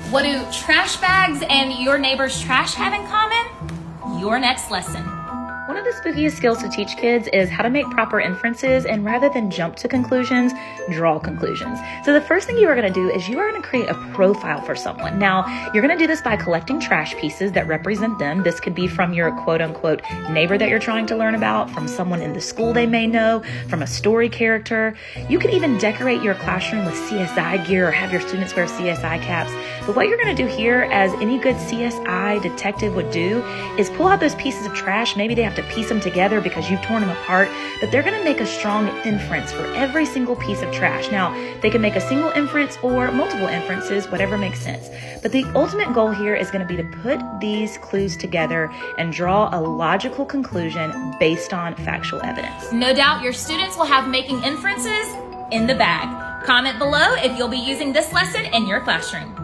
What do trash bags and your neighbor's trash have in common? Your next lesson. One of the spookiest skills to teach kids is how to make proper inferences, and rather than jump to conclusions, draw conclusions. So the first thing you are going to do is you are going to create a profile for someone. Now, you're going to do this by collecting trash pieces that represent them. This could be from your quote unquote neighbor that you're trying to learn about, from someone in the school they may know, from a story character. You could even decorate your classroom with CSI gear or have your students wear CSI caps. But what you're going to do here, as any good CSI detective would do, is pull out those pieces of trash. Maybe they have to piece them together because you've torn them apart, but they're going to make a strong inference for every single piece of trash. Now, they can make a single inference or multiple inferences, whatever makes sense. But the ultimate goal here is going to be to put these clues together and draw a logical conclusion based on factual evidence. No doubt your students will have making inferences in the bag. Comment below if you'll be using this lesson in your classroom.